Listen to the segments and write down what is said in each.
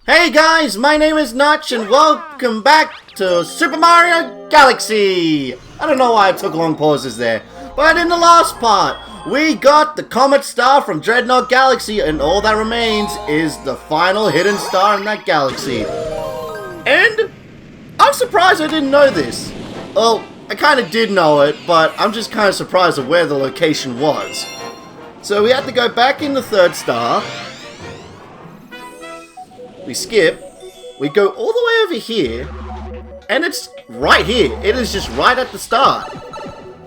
Hey guys, my name is Notch and welcome back to Super Mario Galaxy! I don't know why I took long pauses there, but in the last part, we got the Comet Star from Dreadnought Galaxy and all that remains is the final hidden star in that galaxy. And I'm surprised I didn't know this. Well, I kind of did know it, but I'm just kind of surprised at where the location was. So we had to go back in the third star. We skip, we go all the way over here, and it's right here. It is just right at the start.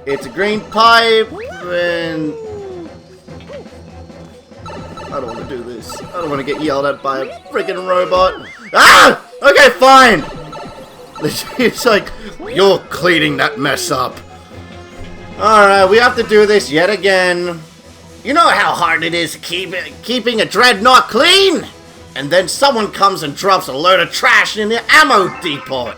It's a green pipe, and I don't want to do this. I don't want to get yelled at by a freaking robot. Ah! Okay, fine! It's like, you're cleaning that mess up. Alright, we have to do this yet again. You know how hard it is keeping a Dreadnought clean? And then someone comes and drops a load of trash in the ammo depot.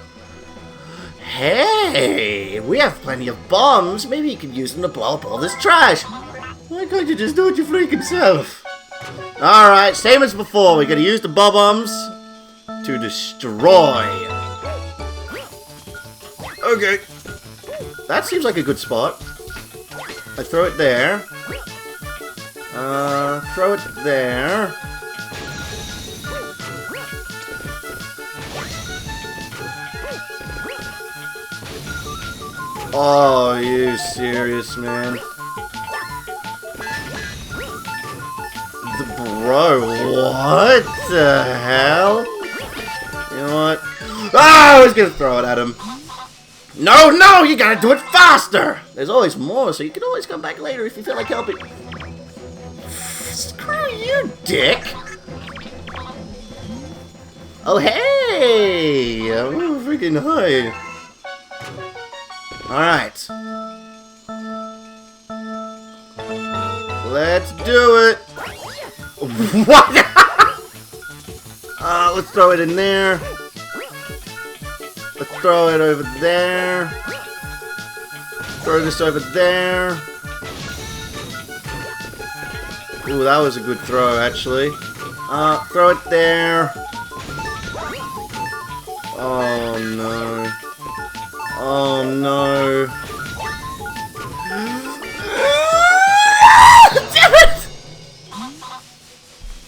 Hey, we have plenty of bombs. Maybe you could use them to blow up all this trash. Why can't you just do it your freaking self? Alright, same as before. We're gonna use the bombs to destroy. Okay. That seems like a good spot. I throw it there. Throw it there. Oh, are you serious, man? Bro, what the hell? You know what? Ah, I was gonna throw it at him. No, no, you gotta do it faster! There's always more, so you can always come back later if you feel like helping. Screw you, dick! Oh, hey! Oh, freaking hi. Alright. Let's do it! What? Let's throw it in there. Let's throw it over there. Throw this over there. Ooh, that was a good throw, actually. Throw it there. Oh, no. Oh no. Damn it!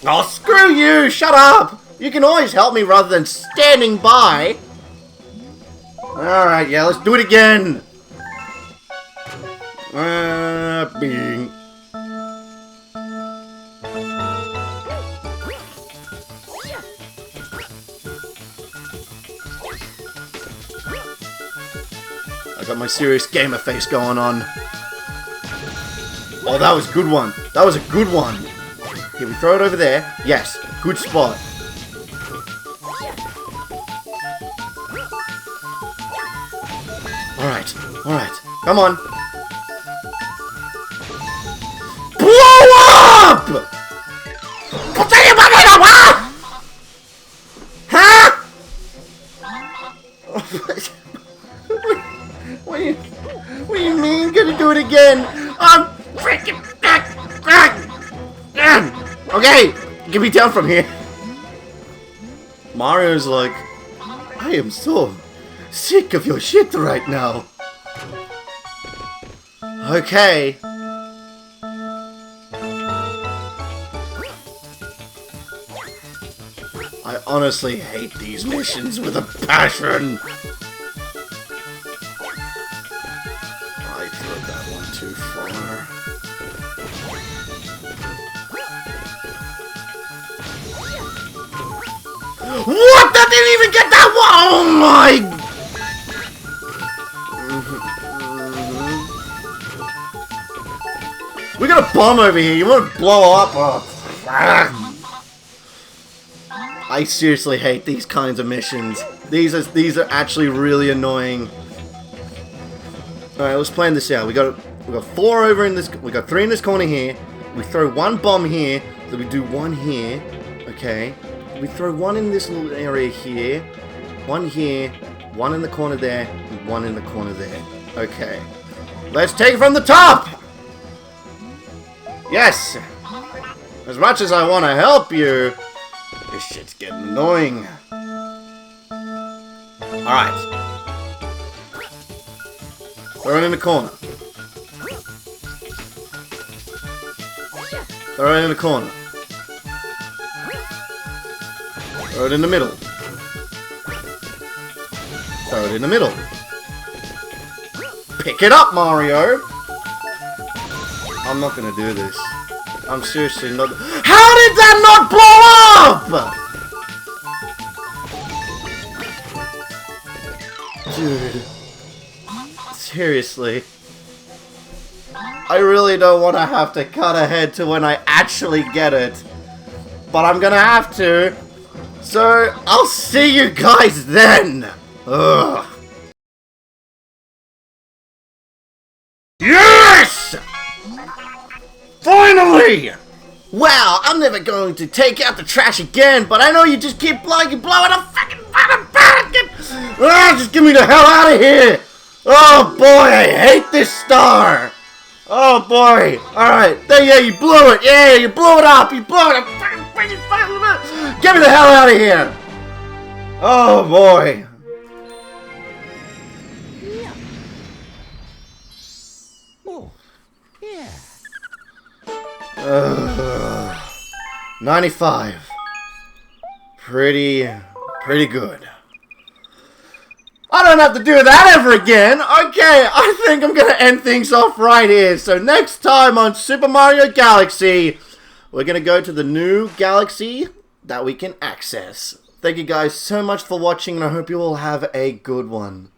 Oh, screw you! Shut up! You can always help me rather than standing by. Alright, yeah, let's do it again. Bing. I got my serious gamer face going on. Oh, that was a good one. That was a good one. Here, we throw it over there. Yes, good spot. Alright, alright. Come on. Blow up! Huh? What do you mean gonna do it again? I'm freaking... Okay, get me down from here. Mario's like, I am so sick of your shit right now. Okay. I honestly hate these missions with a passion. I threw that one too far. What? That didn't even get that one! Oh my... We got a bomb over here. You want to blow up? Oh. I seriously hate these kinds of missions. These are actually really annoying. Alright, let's plan this out. We got 4 over in this. We got 3 in this corner here. We throw 1 bomb here. So we do 1 here. Okay. We throw 1 in this little area here. 1 here. 1 in the corner there. And 1 in the corner there. Okay. Let's take it from the top! Yes! As much as I want to help you, you This shit's getting annoying. Alright. Throw it in the corner. Throw it in the corner. Throw it in the middle. Throw it in the middle. Pick it up, Mario! I'm not gonna do this. I'm seriously not. How did that not blow up?! Dude. Seriously. I really don't want to have to cut ahead to when I actually get it. But I'm gonna have to. So, I'll see you guys then! Ugh. Yes! Finally! Wow, I'm never going to take out the trash again, but I know you just keep blowing a fucking just get me the hell out of here! Oh boy, I hate this star! Oh boy! Alright, there, yeah, you blew it! Yeah, you blew it up! You blew it up! Get me the hell out of here! Oh boy! Yeah. Oh, yeah. 95. Pretty good. I don't have to do that ever again. Okay, I think I'm going to end things off right here. So next time on Super Mario Galaxy, we're going to go to the new galaxy that we can access. Thank you guys so much for watching, and I hope you all have a good one.